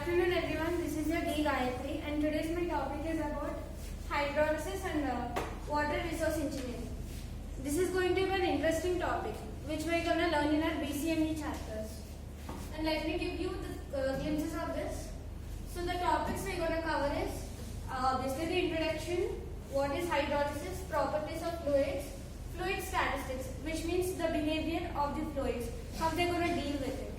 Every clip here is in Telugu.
afternoon everyone, this is your D Gayatri and today's my topic is about hydrolysis and water resource engineering. This is going to be an interesting topic which we are going to learn in our BCME chapters. And let me give you the glimpses of this. So the topics we are going to cover is obviously the introduction, what is hydrolysis, properties of fluids, fluid statistics, which means the behavior of the fluids, how they are going to deal with it.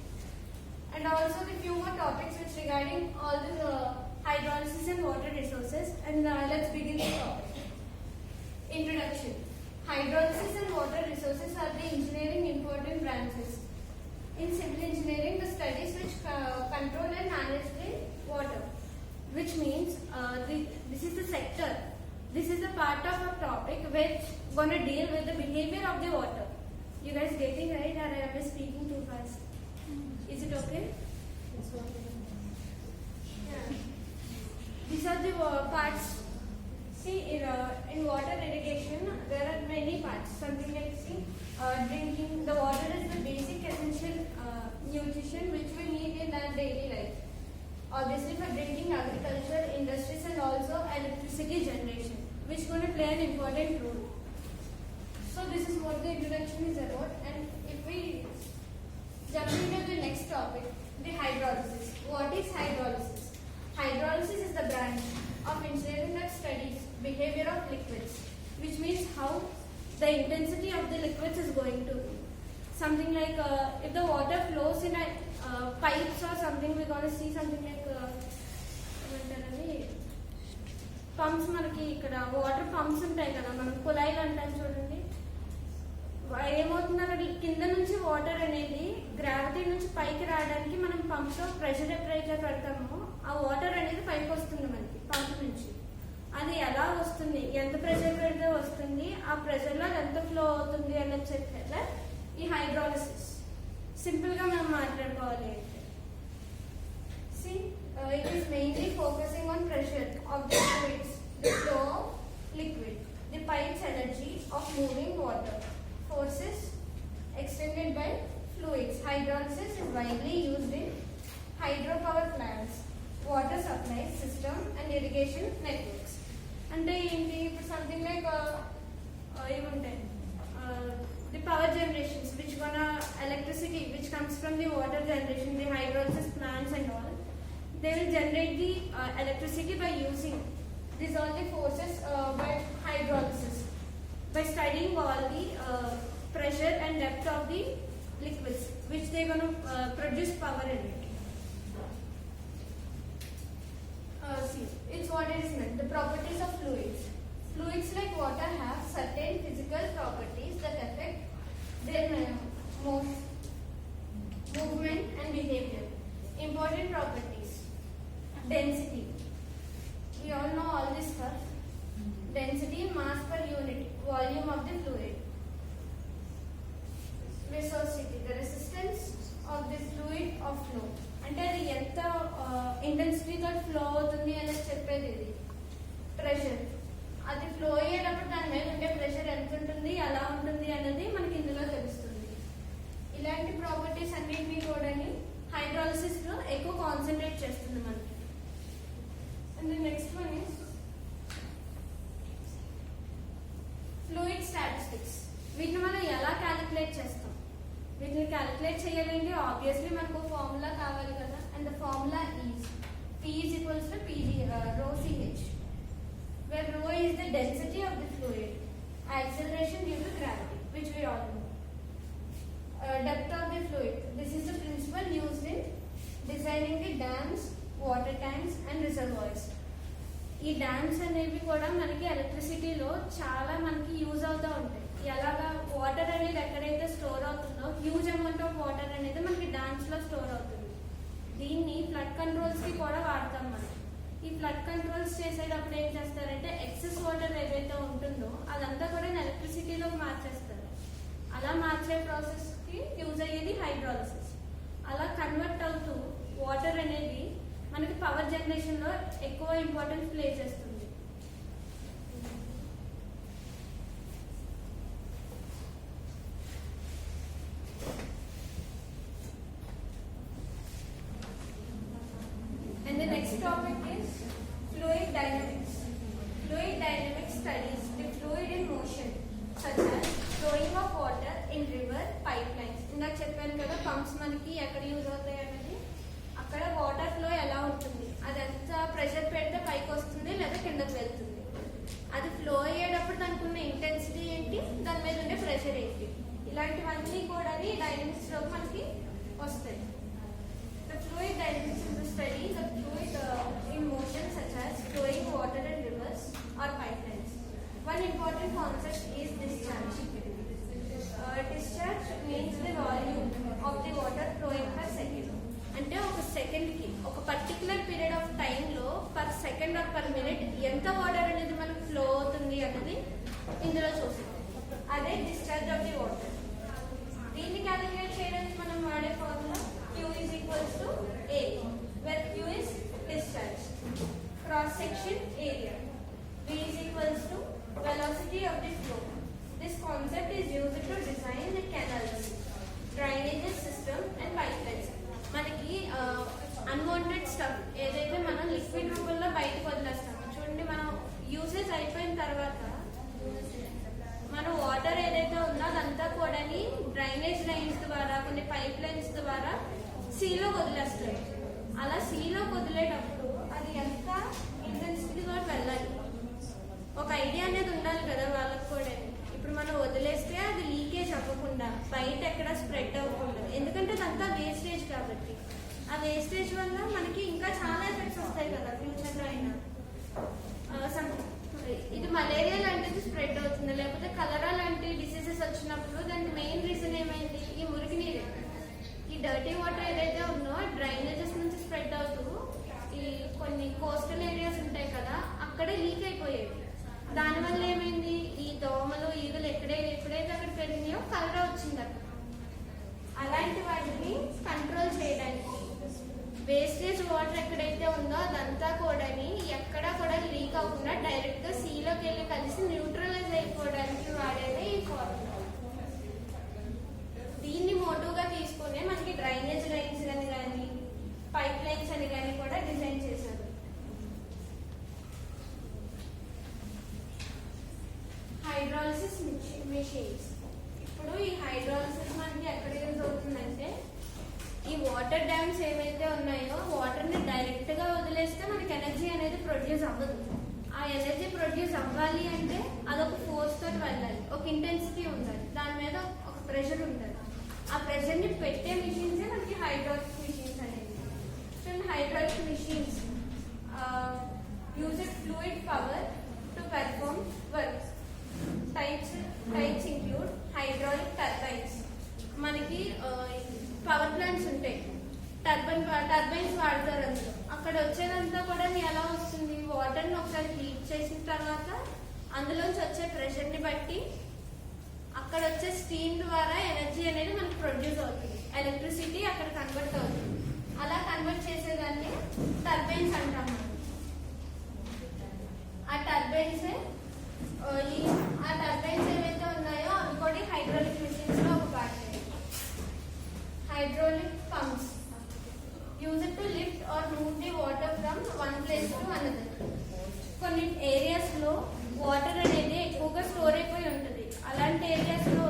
And also the few more topics which regarding all the hydrolysis and water resources. And let's begin the topic. Introduction. Hydrolysis and water resources are the engineering important branches. In civil engineering, the studies which control and manage the water, which means this is the sector. This is the part of a topic which gonna deal with the behavior of the water. You guys getting right, or am I speaking too fast? Is it okay? Yeah. These are the parts. See, in water irrigation, there are many parts. Something like, see, drinking. The water is the basic essential nutrition which we need in our daily life. Obviously, for drinking, agriculture, industries, and also electricity generation, which is going to play an important role. So, this is what the introduction is about. And if we jump into the next topic, the hydrolysis. What is hydrolysis? Hydrolysis is the branch of engineering that studies behavior of liquids, which means how the intensity of the liquids is going to be. Something like if the water flows in a pipes or something, we're going to see something like pumps. మనకి ఇక్కడ వాటర్ పంప్స్ ఉంటాయి కదా, మనం కుళాయిలు అంటాం చూడండి. ఏమవుతుంది, అక్కడ కింద నుంచి వాటర్ అనేది గ్రావిటీ నుంచి పైకి రావడానికి మనం పంప్లో ప్రెషర్ ఎప్పుడైతే పెడతామో ఆ వాటర్ అనేది పైకి వస్తుంది మనకి పంప్ నుంచి. అది ఎలా వస్తుంది, ఎంత ప్రెషర్ పెడితే వస్తుంది, ఆ ప్రెషర్లో ఎంత ఫ్లో అవుతుంది అన్నది చెప్పేదా ఈ హైడ్రాలిసిస్. సింపుల్ గా మనం మాట్లాడుకోవాలి అంటే it is mainly focusing on pressure of the fluids, the flow of liquid, the pipe's energy of moving water, forces extended by fluids. Hydrolysis is widely used in hydropower plants, water supply system and irrigation networks. అంటే ఏంటి, ఇప్పుడు సంథింగ్ లైక్ ఏముంటాయి, the power generations which gonna electricity which comes from the water generation, the hydrolysis plants and all, they will generate the electricity by using these all the forces by hydrolysis, by studying all the pressure and depth of the liquids which they gonna produce power in it. See, it's what it is meant. The properties of fluids. Fluids like water have certain physical properties that affect their movement and behavior. Important properties. Density. We all know all this stuff. Density, mass per unit, volume of the fluid. Viscosity, the resistance of the fluid of flow. అంటే అది ఎంత ఇంటెన్సిటీతో ఫ్లో అవుతుంది అనేది చెప్పేది ఇది. ప్రెషర్, అది ఫ్లో అయ్యేటప్పుడు దాని మీద ఉండే ప్రెషర్ ఎంత ఉంటుంది, ఎలా ఉంటుంది అనేది మనకి ఇందులో తెలుస్తుంది. ఇలాంటి ప్రాపర్టీస్ అన్నింటినీ కూడా హైడ్రాలిసిస్ లో ఎక్కువ కాన్సన్ట్రేట్ చేస్తుంది మనకి. And next one is fluid statistics. వీటిని మనం ఎలా క్యాలిక్యులేట్ చేస్తాం? వీటిని క్యాలిక్యులేట్ చేయాలంటే ఆబ్వియస్లీ మనకు ఫార్ములా కావాలి కదా. And the formula is P is equals to PG rho CH, where rho is the density of the fluid, acceleration due to gravity, which we all know. Depth of the fluid. This is the principle used in designing the dams, water tanks and reservoirs. ఈ డ్యామ్స్ అనేవి కూడా మనకి ఎలక్ట్రిసిటీలో చాలా మనకి యూజ్ అవుతూ ఉంటాయి. ఎలాగా వాటర్ అనేది ఎక్కడైతే స్టోర్ అవుతుందో హ్యూజ్ అమౌంట్ ఆఫ్ వాటర్ అనేది మనకి డ్యామ్స్ లో స్టోర్ అవుతుంది. దీన్ని ఫ్లడ్ కంట్రోల్స్ కి కూడా వాడతాం మనం. ఈ ఫ్లడ్ కంట్రోల్స్ చేసేటప్పుడు ఏం చేస్తారంటే ఎక్సెస్ వాటర్ ఏదైతే ఉంటుందో అదంతా కూడా ఎలక్ట్రిసిటీలోకి మార్చేస్తారు. అలా మార్చే ప్రాసెస్ కి యూజ్ అయ్యేది హైడ్రాలిసిస్. అలా కన్వర్ట్ అవుతూ వాటర్ అనేది మనకి పవర్ జనరేషన్ లో ఎక్కువ ఇంపార్టెన్స్ ప్లే చేస్తుంది. topic is fluid dynamics. Fluid dynamics studies the fluid in motion, such as flowing of water in river pipelines. ఇందాక చెప్పాను కదా పంప్స్ మనకి ఎక్కడ యూజ్ అవుతాయి అనేది. అక్కడ వాటర్ ఫ్లో ఎలా ఉంటుంది, అది ఎంత ప్రెషర్ పెడితే పైకి వస్తుంది లేదా కిందకి వెళ్తుంది, అది ఫ్లో అయ్యేటప్పుడు దానికి ఉన్న ఇంటెన్సిటీ ఏంటి, దాని మీద ఉండే ప్రెషర్ ఏంటి, ఇలాంటివన్నీ కూడా డైనమిక్స్ లో మనకి వస్తాయి. The fluid dynamics is the study the fluid in motion, such as flowing water in rivers or pipelines. One important concept is discharge. Discharge means the volume of the water flowing per second. అంటే ఒక సెకండ్ కి ఒక పర్టికులర్ పీరియడ్ ఆఫ్ టైం లో per second are per minute ఎంత వాటర్ అనేది మనకు ఫ్లో అవుతుంది అనేది ఇందులో చూస్తాం. అదే డిశ్చార్జ్ ఆఫ్ ది వాటర్. దీన్ని క్యాలిక్యులేట్ చేయడానికి మనం వాడే formula Q is equals to A, where Q is discharge. Cross section area. V is equals to velocity of the flow. This concept is used to design the canals, drainage system and pipelines. మనకి అన్వాంటెడ్ స్టఫ్ ఏదైతే మనం లిక్విడ్ రూపంలో బయటకు వదిలేస్తామో చూడండి, మనం యూసేజ్ అయిపోయిన తర్వాత మన వాటర్ ఏదైతే ఉందో అదంతా కూడా డ్రైనేజ్ లైన్స్ ద్వారా కొన్ని పైప్ లైన్స్ ద్వారా సీలో వదిలేస్తారు. అలా సీలో వదిలేటప్పుడు అది ఎంత ఇంటెన్సిటీగా వెళ్ళాలి, ఒక ఐడియా అనేది ఉండాలి కదా వాళ్ళకి కూడా. ఇప్పుడు మనం వదిలేస్తే అది లీకేజ్ అవ్వకుండా బయట ఎక్కడ స్ప్రెడ్ అవ్వకుండా, ఎందుకంటే అదంతా వేస్టేజ్ కాబట్టి ఆ వేస్టేజ్ వల్ల మనకి ఇంకా చాలా ఎఫెక్ట్స్ వస్తాయి కదా ఫ్యూచర్లో అయినా. ఇది మలేరియా లాంటిది స్ప్రెడ్ అవుతుంది, లేకపోతే కలరా లాంటి డిసీజెస్ వచ్చినప్పుడు దానికి మెయిన్ రీజన్ ఏమైంది, ఈ మురికి నీరు, ఈ డర్టీ వాటర్ ఏదైతే ఉందో డ్రైనేజెస్ నుంచి స్ప్రెడ్ అవుతూ ఈ కొన్ని కోస్టల్ ఏరియాస్ ఉంటాయి కదా అక్కడే లీక్ అయిపోయేవి. దానివల్ల ఏమైంది, ఈ దోమలు ఈగలు ఎప్పుడైతే అక్కడ పెరిగినాయో కలరా వచ్చింది అక్కడ. అలాంటి వాటిని కంట్రోల్ చేయడానికి వేస్టేజ్ వాటర్ ఎక్కడైతే ఉందో అదంతా కూడా ఎక్కడా కూడా లీక్ అవ్వకుండా డైరెక్ట్ గా సీలోకి వెళ్ళి కలిసి న్యూట్రలైజ్ అయిపోవడానికి వాడేదే ఈ ఫార్ములా. దీన్ని మోటివ్గా తీసుకునే మనకి డ్రైనేజ్ లైన్స్ అని కానీ పైప్ లైన్స్ అని కానీ కూడా డిజైన్ చేశారు. Hydrolysis machines. ఇప్పుడు ఈ హైడ్రాలిసిస్ మనకి ఎక్కడ యూజ్ అవుతుందంటే, ఈ వాటర్ డ్యామ్స్ ఏవైతే ఉన్నాయో వాటర్ ని డైరెక్ట్ గా వదిలేస్తే మనకి ఎనర్జీ అనేది ప్రొడ్యూస్ అవ్వదు. ఆ ఎనర్జీ ప్రొడ్యూస్ అవ్వాలి అంటే అదొక ఫోర్స్ తోటి వెళ్ళాలి, ఒక ఇంటెన్సిటీ ఉండాలి, దాని మీద ఒక ప్రెషర్ ఉండాలి. ఆ ప్రెషర్ ని పెట్టే మిషన్స్ మనకి హైడ్రాలిక్ మిషన్స్ అనేది. So hydraulic machines use fluid power to perform work. Types include hydraulic turbines. మనకి పవర్ ప్లాంట్స్ ఉంటాయి, టర్బైన్స్ వాడతారు అందులో. అక్కడ వచ్చేదంతా కూడా ఎలా వస్తుంది, వాటర్ని ఒకసారి హీట్ చేసిన తర్వాత అందులోంచి వచ్చే ప్రెషర్ ని బట్టి అక్కడ వచ్చే స్టీమ్ ద్వారా ఎనర్జీ అనేది మనకి ప్రొడ్యూస్ అవుతుంది, ఎలక్ట్రిసిటీ అక్కడ కన్వర్ట్ అవుతుంది. అలా కన్వర్ట్ చేసేదాన్ని టర్బైన్స్ అంటాం మనం. ఆ టర్బైన్స్ ఏవైతే ఉన్నాయో అవి కూడా హైడ్రాలిక్ మిషన్స్ లో ఒక part. Hydraulic pumps used to lift or move the water from one place to another. కొన్ని ఏరియాస్ లో వాటర్ అనేది ఎక్కువగా స్టోర్ అయిపోయి ఉంటుంది. అలాంటి ఏరియాస్ లో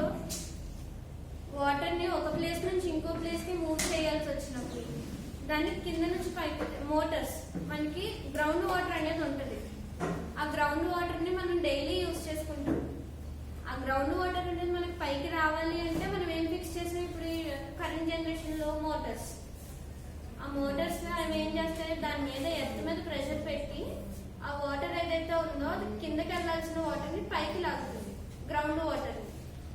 వాటర్ ని ఒక ప్లేస్ నుంచి ఇంకో ప్లేస్ కి మూవ్ చేయాల్సి వచ్చినప్పుడు దాన్ని కింద నుంచి పైకి మోటార్స్, మనకి గ్రౌండ్ వాటర్ అనేది ఉంటుంది. ఆ గ్రౌండ్ వాటర్ ని మనం డైలీ యూజ్ చేసుకుంటాం. ఆ గ్రౌండ్ వాటర్ అనేది మనకి పైకి రావాలి అంటే మనం ఏం ఫిక్స్ చేసాం, ఇప్పుడు కరెంట్ జనరేషన్ లో మోటార్స్. ఆ మోటార్స్ అవి ఏం చేస్తాయి, దాని మీద ఎర్త్ మీద ప్రెషర్ పెట్టి ఆ వాటర్ ఏదైతే ఉందో అది కిందకి వెళ్లాల్సిన వాటర్ ని పైకి లాగుతుంది, గ్రౌండ్ వాటర్.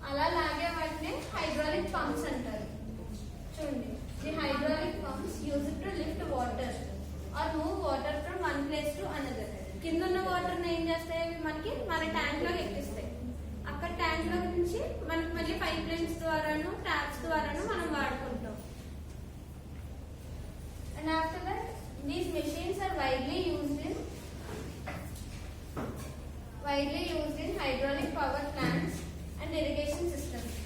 అలా లాగే వాటిని హైడ్రాలిక్ పంప్స్ అంటారు. చూడండి, the hydraulic pumps use to lift water or move water from one place to another. కింద ఉన్న వాటర్ ని ఏం చేస్తాయి, మనకి మన ట్యాంక్ లోకి ఎక్కిస్తాయి. అక్కడ ట్యాంక్ లో నుంచి మనకి మళ్ళీ పైప్ లైన్స్ ద్వారాను ట్యాప్స్ ద్వారాను మనం వాడుకుంటాం. And after that these machines are widely used in hydraulic power plants and irrigation systems.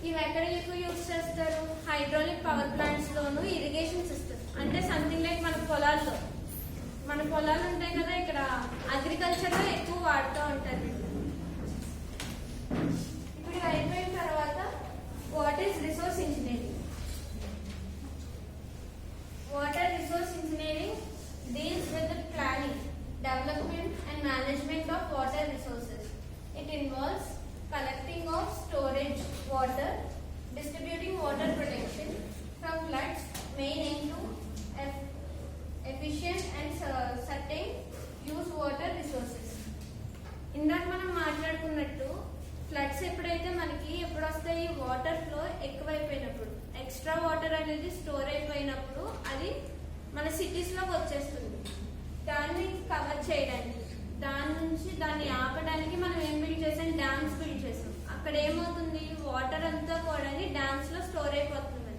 ఇవి ఎక్కడ ఎక్కువ యూజ్ చేస్తారు, హైడ్రాలిక్ పవర్ ప్లాంట్స్ లోను ఇరిగేషన్ సిస్టమ్. అంటే సంథింగ్ లైక్ మన పొలాల్లో పొలాలు ఉంటాయి కదా, ఇక్కడ అగ్రికల్చర్ లో ఎక్కువ వాడుతూ ఉంటారు. ఇప్పుడు ఇది అయిపోయిన తర్వాత what is resource engineering. Water resource engineering deals with the planning, development and management of water resources. It involves collecting of storage water, distributing water protection from floods, main aim to efficient and certain use water resources. ఇందాక మనం మాట్లాడుకున్నట్టు ఫ్లడ్స్ ఎప్పుడైతే మనకి ఎప్పుడు వస్తాయి, వాటర్ ఫ్లో ఎక్కువైపోయినప్పుడు, ఎక్స్ట్రా వాటర్ అనేది స్టోర్ అయిపోయినప్పుడు అది మన సిటీస్ లోకి వచ్చేస్తుంది. దాన్ని కవర్ చేయడానికి, దాన్ని ఆపడానికి మనం ఏం బిల్డ్ చేసాం, డ్యామ్స్ బిల్డ్ చేసాం. అక్కడ ఏమవుతుంది, వాటర్ అంతా కూడా డ్యామ్స్ లో స్టోర్ అయిపోతుంది.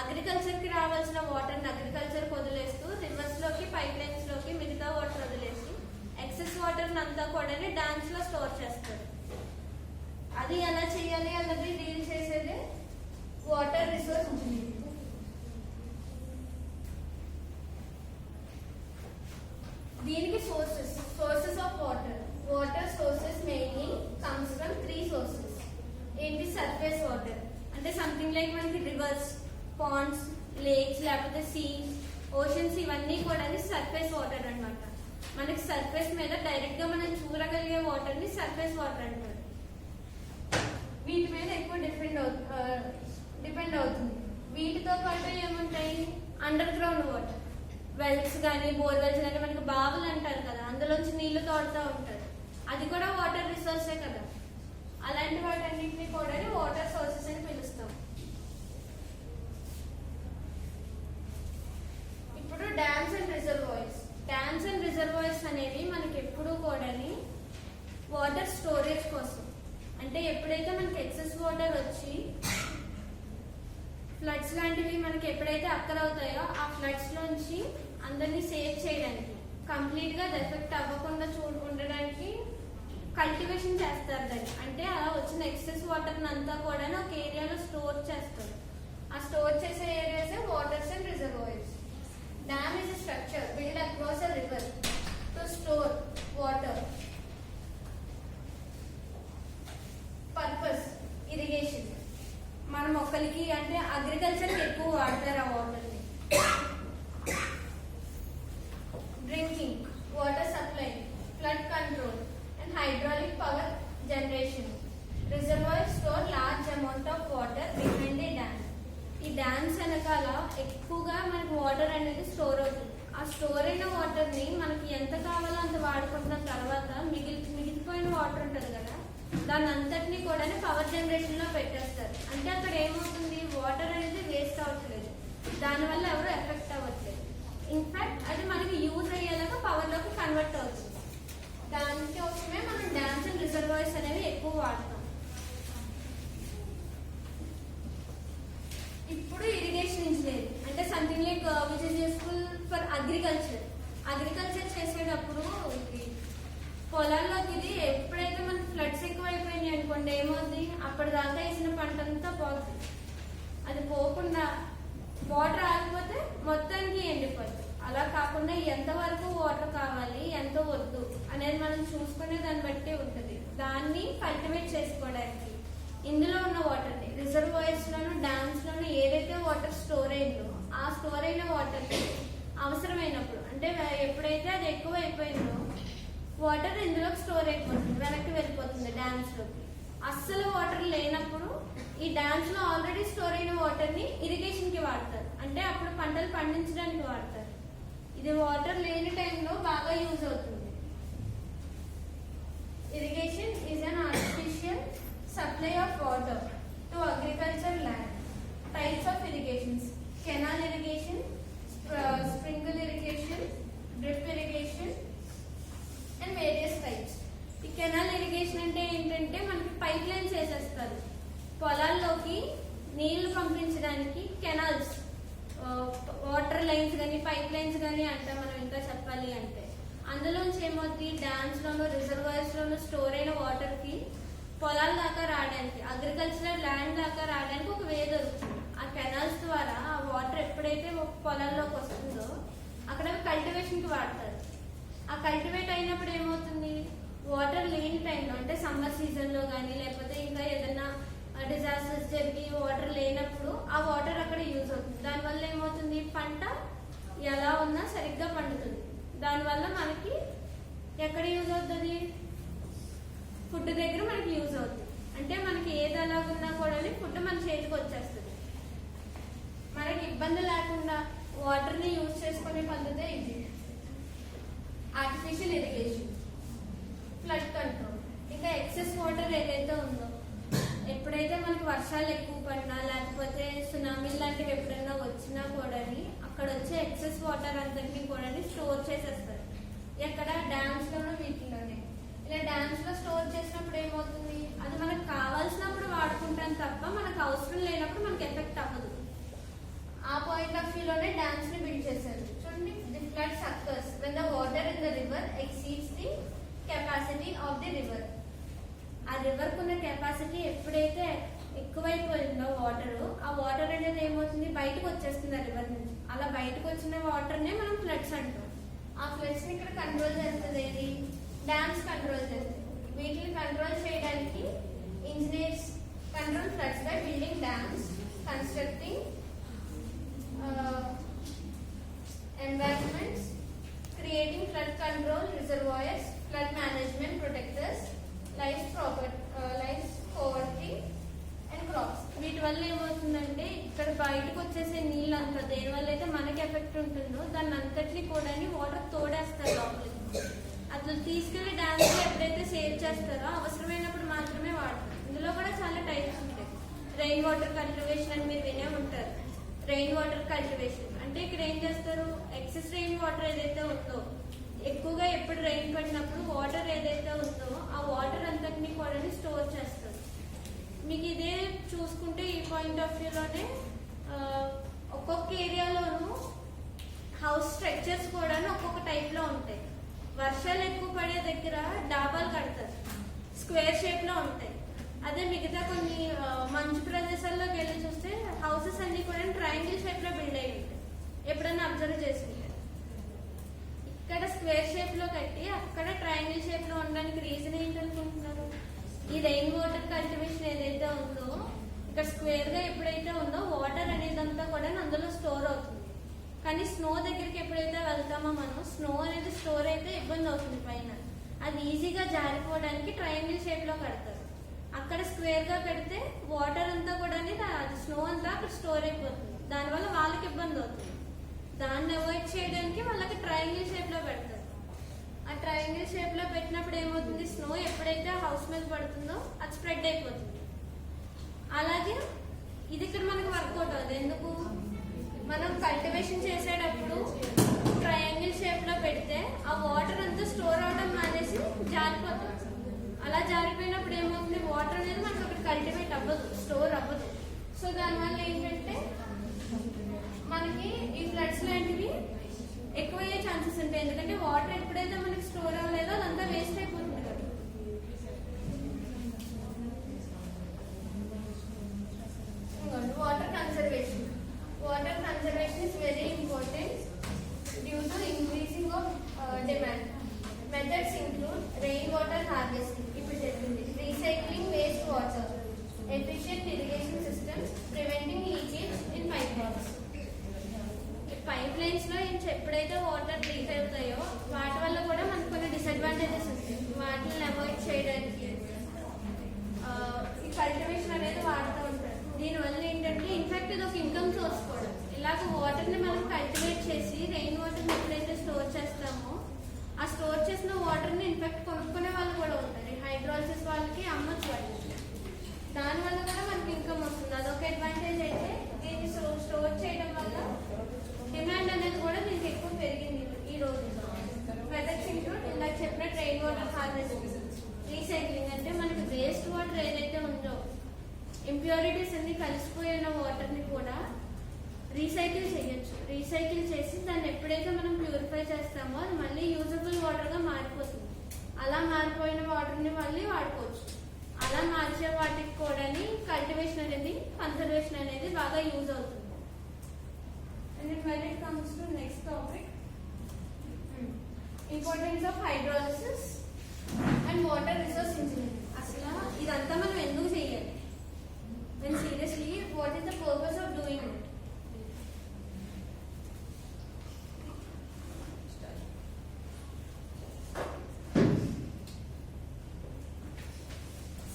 అగ్రికల్చర్ కి రావాల్సిన వాటర్ ని అగ్రికల్చర్ వదిలేస్తూ రివర్స్ లోకి, పైప్ లైన్స్ లోకి మిగతా వాటర్ వదిలేసి ఎక్సెస్ వాటర్ అంతా కూడా డ్యామ్స్ లో స్టోర్ చేస్తారు. అది ఎలా చేయాలి అన్నది డీల్ చేసేది వాటర్ రిసోర్స్ ఇంజనీరింగ్. దీనికి sources of water sources mainly comes from 3 sources. ఏంటి, సర్ఫేస్ వాటర్ అంటే సంథింగ్ లైక్ మనకి రివర్స్, పాండ్స్, లేక్స్, లేకపోతే సీస్, ఓషన్స్, ఇవన్నీ కూడా సర్ఫేస్ వాటర్ అన్నమాట. మనకి సర్ఫేస్ మీద డైరెక్ట్ గా మనం చూడగలిగే వాటర్ ని సర్ఫేస్ వాటర్ అంటారు. వీటి మీద ఎక్కువ డిపెండ్ అవుతుంది. వీటితో పాటు ఏముంటాయి, అండర్ గ్రౌండ్ వాటర్, వెల్స్ కానీ బోర్వెల్స్ కానీ, మనకి బావులు అంటారు కదా, అందులోంచి నీళ్లు తోడుతూ ఉంటారు. అది కూడా వాటర్ రిసోర్సే కదా. అలాంటి వాటన్నింటినీ కూడా వాటర్ సోర్సెస్ అని పిలుస్తాం. ఇప్పుడు dams and reservoirs. Dams and reservoirs అనేవి మనకి ఎప్పుడూ కూడా వాటర్ స్టోరేజ్ కోసం, అంటే ఎప్పుడైతే మనకి ఎక్సెస్ వాటర్ వచ్చి ఫ్లడ్స్ లాంటివి మనకి ఎప్పుడైతే అక్కరవుతాయో ఆ ఫ్లడ్స్ లోంచి అందరినీ సేవ్ చేయడానికి, కంప్లీట్ గా ఎఫెక్ట్ అవ్వకుండా ఉండడానికి కల్టివేషన్ చేస్తారు దాన్ని. అంటే అలా వచ్చిన ఎక్సెస్ వాటర్ అంతా కూడా ఒక ఏరియాలో స్టోర్ చేస్తారు. ఆ స్టోర్ చేసే areas waters and reservoirs. Dam is a structure build across a river to store water. Purpose irrigation, మన మొక్కలకి అంటే అగ్రికల్చర్ ఎక్కువ వాడతారు ఆ వాటర్ ని. Drinking water supply, flood control and hydraulic power generation. Reservoir store large amount of water behind A dam. ఈ డ్యామ్స్ వెనకాల ఎక్కువగా మనకి వాటర్ అనేది స్టోర్ అవుతుంది. ఆ స్టోర్ అయిన వాటర్ ని మనకి ఎంత కావాలో అంత వాడుకుంటున్న తర్వాత మిగిలిపోయిన వాటర్ ఉంటుంది కదా, దాని అంతటినీ కూడా పవర్ జనరేషన్ లో పెట్టేస్తారు. అంటే అక్కడ ఏమవుతుంది, వాటర్ అనేది వేస్ట్ అవ్వట్లేదు, దానివల్ల ఎవరు ఎఫెక్ట్ అవ్వట్లేదు. ఇన్ఫాక్ట్ అది మనకి యూజ్ అయ్యేలాగా పవర్ లోకి కన్వర్ట్ అవుతుంది. దానికోసమే మనం డ్యామ్స్ అండ్ రిజర్వాయర్స్ అనేవి ఎక్కువ వాడతాం. ఇప్పుడు ఇరిగేషన్ ఇంజనీరింగ్ అంటే something like which is useful for agriculture. Agriculture చేసేటప్పుడు పొలాల్లోకి ఇది ఎప్పుడైతే మనకి ఫ్లడ్స్ ఎక్కువ అయిపోయినాయి అనుకోండి, ఏమవుతుంది, అప్పటిదాకా వేసిన పంట అంతా పోతుంది. అది పోకుండా వాటర్ ఆగిపోతే మొత్తానికి ఎండిపోతుంది. అలా కాకుండా ఎంతవరకు వాటర్ కావాలి, ఎంత వద్దు అనేది మనం చూసుకునే దాన్ని బట్టి ఉంటుంది. దాన్ని కల్టివేట్ చేసుకోవడానికి ఇందులో ఉన్న వాటర్ ని రిజర్వాయర్స్ లోను, డ్యామ్స్ లోను ఏదైతే వాటర్ స్టోర్ అయిందో ఆ స్టోర్ అయిన వాటర్ అవసరమైనప్పుడు, అంటే ఎప్పుడైతే అది ఎక్కువ అయిపోయిందో వాటర్ ఇందులోకి స్టోర్ అయిపోతుంది, వెనక్కి వెళ్ళిపోతుంది డ్యామ్స్ లోకి. అస్సలు వాటర్ లేనప్పుడు ఈ డ్యామ్స్ లో ఆల్రెడీ స్టోర్ అయిన వాటర్ ని ఇరిగేషన్ కి వాడతారు. అంటే అప్పుడు పంటలు పండించడానికి వాడతారు. ఇది వాటర్ లేని టైంలో బాగా యూజ్ అవుతుంది. Irrigation is an artificial supply of water to agriculture land. Types of irrigations: canal irrigation, sprinkle irrigation, drip irrigation and various types. ఈ కెనాల్ ఇరిగేషన్ అంటే ఏంటంటే మనకి పైప్ లైన్స్ వేసేస్తారు పొలాల్లోకి నీళ్లు పంపించడానికి. కెనాల్స్, వాటర్ లైన్స్ కానీ పైప్ లైన్స్ కానీ అంటే మనం ఇంకా చెప్పాలి అంటే అందులోంచి ఏమవుతుంది, డ్యామ్స్ లోను, రిజర్వాయర్స్ లోను స్టోర్ అయిన వాటర్ కి పొలాల దాకా రావడానికి, అగ్రికల్చరల్ ల్యాండ్ దాకా రావడానికి ఒక వే దొరుకుతుంది. ఆ కెనాల్స్ ద్వారా ఆ వాటర్ ఎప్పుడైతే పొలాల్లోకి వస్తుందో అక్కడ కల్టివేషన్ కి వాడతారు. ఆ కల్టివేట్ అయినప్పుడు ఏమవుతుంది, వాటర్ లేని టైంలో అంటే సమ్మర్ సీజన్ లో కానీ లేకపోతే ఇంకా ఏదైనా డిజాస్టర్స్ జరిగి వాటర్ లేనప్పుడు ఆ వాటర్ అక్కడ యూజ్ అవుతుంది. దానివల్ల ఏమవుతుంది, పంట ఎలా ఉన్నా సరిగ్గా పండుతుంది. దానివల్ల మనకి ఎక్కడ యూజ్ అవుతుంది, ఫుడ్ దగ్గర మనకి యూజ్ అవుతుంది. అంటే మనకి ఏది అలాగున్నా కూడా ఫుడ్ మన చేతికి వచ్చేస్తుంది. మనకి ఇబ్బంది లేకుండా వాటర్ ని యూజ్ చేసుకునే పద్ధతే ఇది. Artificial irrigation, flood control. ఇంకా ఎక్సెస్ వాటర్ ఏదైతే ఉందో, ఎప్పుడైతే మనకి వర్షాలు ఎక్కువ పడినా లేకపోతే సునామీ లాంటివి ఎప్పుడైనా వచ్చినా కూడా అక్కడ వచ్చే ఎక్సెస్ వాటర్ అంతటినీ కూడా స్టోర్ చేసేస్తారు. ఎక్కడ డ్యామ్స్ లోనూ వీటిలోనే. ఇలా డ్యామ్స్ లో స్టోర్ చేసినప్పుడు ఏమవుతుంది, అది మనకు కావాల్సినప్పుడు వాడుకుంటాం తప్ప మనకు అవసరం లేనప్పుడు మనకి ఎఫెక్ట్ అవ్వదు. ఆ పాయింట్ ఆఫ్ వ్యూలోనే డ్యామ్స్ ని బిల్డ్ చేశారు. చూడండి, the flood suckers when the water in the river exceeds the capacity of the river. ఆ రివర్ కున్న కెపాసిటీ ఎప్పుడైతే ఎక్కువైపోయిందో వాటర్, ఆ వాటర్ అనేది ఏమవుతుంది, బయటకు వచ్చేస్తుంది ఆ రివర్ నుంచి. అలా బయటకు వచ్చిన వాటర్ నే మనం ఫ్లడ్స్ అంటాం. ఆ ఫ్లడ్స్ ని ఇక్కడ కంట్రోల్ చేస్తుంది ఏది, డ్యామ్స్ కంట్రోల్ చేస్తుంది. వీటిని కంట్రోల్ చేయడానికి engineers control floods by building dams, constructing environments, creating flood control reservoirs, flood management protectors, life poverty and crops. వీటి వల్ల ఏమవుతుందంటే ఇక్కడ బయటకు వచ్చేసే నీళ్ళంతా దేని వల్ల అయితే మనకి ఎఫెక్ట్ ఉంటుందో దాన్ని అంతటిని కూడా వాటర్ తోడేస్తారు లోపలికి. అట్లా తీసుకెళ్లి డ్యామ్స్ లో ఎప్పుడైతే సేవ్ చేస్తారో అవసరమైనప్పుడు మాత్రమే వాడతారు. ఇందులో కూడా చాలా టైప్స్ ఉంటాయి. రెయిన్ వాటర్ కల్టివేషన్ అని మీరు వినే ఉంటారు. రెయిన్ వాటర్ కల్టివేషన్ అంటే ఇక్కడ ఏం చేస్తారు, ఎక్సెస్ రెయిన్ వాటర్ ఏదైతే ఉందో, ఎక్కువగా ఎప్పుడు రెయిన్ పడినప్పుడు వాటర్ ఏదైతే ఉందో ఆ వాటర్ అంతటినీ కూడా స్టోర్ చేస్తారు. మీకు ఇదే చూసుకుంటే ఈ పాయింట్ ఆఫ్ వ్యూలోనే ఒక్కొక్క ఏరియాలోనూ హౌస్ స్ట్రక్చర్స్ కూడా ఒక్కొక్క టైప్ లో ఉంటాయి. వర్షాలు ఎక్కువ పడే దగ్గర డాబాలు కడతారు, స్క్వేర్ షేప్ లో ఉంటాయి. అదే మిగతా కొన్ని మంచు ప్రదేశాల్లోకి వెళ్ళి చూస్తే హౌసెస్ అన్ని కూడా ట్రయాంగిల్ షేప్ లో బిల్డ్ అయి ఉంటాయి. ఎప్పుడైనా అబ్జర్వ్ చేసుకుంటే ఇక్కడ స్క్వేర్ షేప్ లో కట్టి అక్కడ ట్రయాంగిల్ షేప్ లో ఉండడానికి రీజన్ ఏంటనుకుంటున్నారు, ఈ రెయిన్ వాటర్ కల్టివేషన్ ఏదైతే ఉందో ఇక్కడ స్క్వేర్ గా ఎప్పుడైతే ఉందో వాటర్ అనేది అంతా కూడా అందులో స్టోర్ అవుతుంది. కానీ స్నో దగ్గరికి ఎప్పుడైతే వెళ్తామో మనం, స్నో అనేది స్టోర్ అయితే ఇబ్బంది అవుతుంది పైన. అది ఈజీగా జారిపోవడానికి ట్రయాంగిల్ షేప్ లో కడతారు. అక్కడ స్క్వేర్ గా పెడితే వాటర్ అంతా కూడా స్నో అంతా అక్కడ స్టోర్ అయిపోతుంది. దానివల్ల వాళ్ళకి ఇబ్బంది అవుతుంది. దాన్ని అవాయిడ్ చేయడానికి వాళ్ళకి ట్రయాంగిల్ షేప్ లో పెడతారు. ఆ ట్రయాంగిల్ షేప్ లో పెట్టినప్పుడు ఏమవుతుంది, స్నో ఎప్పుడైతే హౌస్ మీద పడుతుందో అది స్ప్రెడ్ అయిపోతుంది. అలాగే ఇది ఇక్కడ మనకు వర్కౌట్ అవుతుంది. ఎందుకు, మనం కల్టివేషన్ చేసేటప్పుడు ట్రయాంగిల్ షేప్ లో పెడితే ఆ వాటర్ అంతా స్టోర్ అవడం మానేసి జారిపోతుంది. అలా జారిపోయినప్పుడు ఏమవుతుంది, వాటర్ అనేది మనకు అక్కడ కల్టివేట్ అవ్వదు, స్టోర్ అవ్వదు. సో దానివల్ల ఏంటంటే మనకి ఈ ఫ్లడ్స్ లాంటివి ఎక్కువ అయ్యే ఛాన్సెస్ ఉంటాయి. ఎందుకంటే వాటర్ ఎప్పుడైతే మనకి స్టోర్ అవ్వలేదో అదంతా వేస్ట్ అయిపోతుంది కదా. Water conservation. Water conservation is very important due to increasing of demand. Methods include rain water harvesting, ఇప్పుడు చెప్పింది, recycling waste water, efficient irrigation systems, preventing leakage in pipe lines. Pipe lines లో ఎప్పుడైతే వాటర్ లీక్ అవుతాయో వాటి వల్ల కూడా మనకు కొన్ని డిసడ్వాంటేజెస్ ఉంటాయి. వాటిని అవాయిడ్ చేయడానికి ఈ కల్టివేషన్ అనేది వాడుతూ ఉంటారు. దీనివల్ల ఏంటంటే ఇన్ఫాక్ట్ ఇది ఒక ఇన్కమ్ సోర్స్ కూడా. ఇలాగ వాటర్ ని మనం కల్టివేట్ చేసి రెయిన్ వాటర్ ని ఎప్పుడైతే స్టోర్ చేస్తామో ఆ స్టోర్ చేసిన వాటర్ ని ఇన్ఫాక్ట్ కొనుక్కునే వాళ్ళు కూడా ఉంటారు. హైడ్రాలసిస్ వాళ్ళకి అమ్మచ్చు వాళ్ళు. దానివల్ల కూడా మనకి ఇన్కమ్ వస్తుంది. అదొక అడ్వాంటేజ్. అయితే దీన్ని స్టోర్ చేయడం వల్ల డిమాండ్ అనేది కూడా దీనికి ఎక్కువ పెరిగింది ఈ రోజు. మెథడ్స్ ఇంక్లూడ్ ఇందాక చెప్పినట్టు రెయిన్ వాటర్ హార్వెస్టింగ్, రీసైక్లింగ్ అంటే మనకి వేస్ట్ వాటర్ ఏదైతే ఉందో ఇంప్యూరిటీస్ అన్ని కలిసిపోయిన వాటర్ ని కూడా రీసైకిల్ చేయొచ్చు. రీసైకిల్ చేసి దాన్ని ఎప్పుడైతే మనం ప్యూరిఫై చేస్తామో అది మళ్ళీ యూజబుల్ వాటర్ గా మారిపోతుంది. అలా మారిపోయిన వాటర్ ని మళ్ళీ వాడుకోవచ్చు. అలా మార్చే వాటికి కూడా కల్టివేషన్ అనేది, కన్సర్వేషన్ అనేది బాగా యూజ్ అవుతుంది. And when it comes to next topic, importance of hydrolysis and water resource engineering. అసలు ఇదంతా మనం ఎందుకు చేయాలి? And seriously what is the purpose of doing it?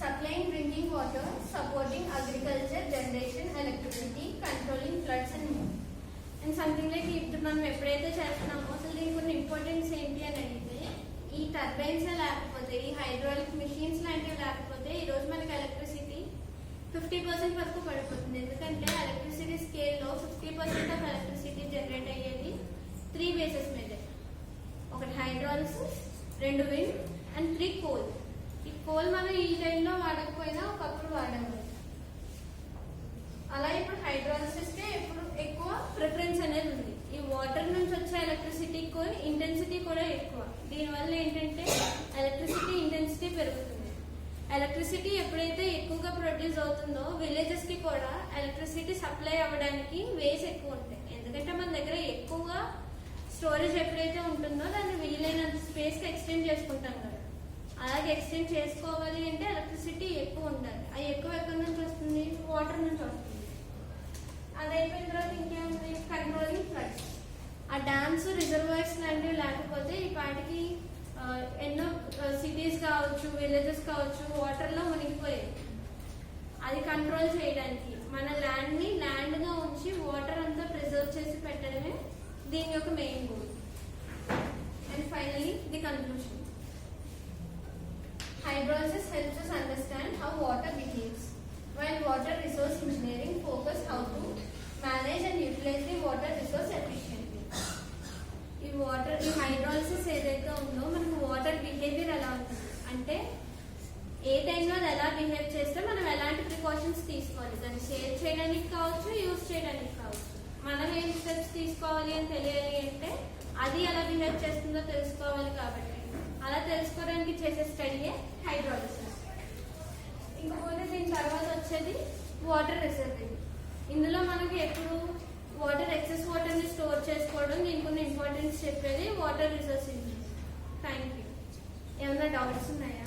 Supplying drinking water, supporting agriculture, generation, electricity, controlling floods and more. And something like ఇప్పుడు మనం ఎప్పుడైతే చేస్తున్నామో అసలు దీనికి కొన్ని ఇంపార్టెన్స్ ఏంటి అని అడిగితే, ఈ టర్బైన్స్ లేకపోతే, ఈ హైడ్రాలిక్ మిషన్స్ లాంటివి లేకపోతే ఈరోజు మనకి ఎలక్ట్రిసిటీ 50% వరకు పడిపోతుంది. ఎందుకంటే ఎలక్ట్రిసిటీ స్కేల్లో 50% ఆఫ్ ఎలక్ట్రిసిటీ జనరేట్ అయ్యేది 3 బేసెస్ మీదే. ఒకటి హైడ్రాలిసిస్, 2 విండ్ అండ్ 3 కోల్. ఈ కోల్ మనం ఈ టైంలో వాడకపోయినా ఒకప్పుడు వాడాము. అలా ఇప్పుడు హైడ్రాలసిస్ కే ఇప్పుడు ఎక్కువ ప్రిఫరెన్స్ అనేది ఉంది. ఈ వాటర్ నుంచి వచ్చే ఎలక్ట్రిసిటీకి ఇంటెన్సిటీ కూడా ఎక్కువ. దీనివల్ల ఏంటంటే ఎలక్ట్రిసిటీ ఇంటెన్సిటీ పెరుగుతుంది. ఎలక్ట్రిసిటీ ఎప్పుడైతే ఎక్కువగా ప్రొడ్యూస్ అవుతుందో విలేజెస్ కి కూడా ఎలక్ట్రిసిటీ సప్లై అవ్వడానికి వేస్ ఎక్కువ ఉంటాయి. ఎందుకంటే మన దగ్గర ఎక్కువగా స్టోరేజ్ ఎప్పుడైతే ఉంటుందో దాన్ని వీలైనంత స్పేస్ కి ఎక్స్టెండ్ చేసుకుంటాం కదా. అలాగే ఎక్స్టెండ్ చేసుకోవాలి అంటే ఎలక్ట్రిసిటీ ఎక్కువ ఉండాలి. అది ఎక్కువ ఎక్కడి నుంచి వస్తుంది? వాటర్ నుంచి వస్తుంది. అది అయిపోయిన తర్వాత ఇంకేముంది? Controlling floods. ఆ డ్యామ్స్, రిజర్వాయర్స్ లాంటివి లేకపోతే ఈ పాటికి ఎన్నో సిటీస్ కావచ్చు, విలేజెస్ కావచ్చు వాటర్ లో మునిగిపోయాయి. అది కంట్రోల్ చేయడానికి మన ల్యాండ్ ని ల్యాండ్ గా ఉంచి వాటర్ అంతా ప్రిజర్వ్ చేసి పెట్టడమే దీని యొక్క main goal. And finally the conclusion. Hydrolysis helps us understand how water behaves, while water resource engineering focus how to manage and utilize the water resource efficiently. ఈ హైడ్రాలసిస్ ఏదైతే ఉందో మనకు వాటర్ బిహేవియర్ ఎలా ఉంటుంది అంటే ఏ టైంలో అది ఎలా బిహేవ్ చేస్తే మనం ఎలాంటి ప్రికాషన్స్ తీసుకోవాలి, దాన్ని సేవ్ చేయడానికి కావచ్చు, యూజ్ చేయడానికి కావచ్చు. మనం ఏం స్టెప్స్ తీసుకోవాలి అని తెలియాలి అంటే అది ఎలా బిహేవ్ చేస్తుందో తెలుసుకోవాలి. కాబట్టి అలా తెలుసుకోవడానికి చేసే స్టడీయే హైడ్రాలసిస్. ఇంకొకటి దీని తర్వాత వచ్చేది వాటర్ రిజర్వింగ్. ఇందులో మనకి ఎప్పుడు వాటర్ ఎక్సెస్ వాటర్ ని స్టోర్ చేసుకోవడం, దీనికి ఉన్న ఇంపార్టెన్స్ చెప్పేది water resource engineering. Thank you. ఏమైనా డౌట్స్ ఉన్నాయా?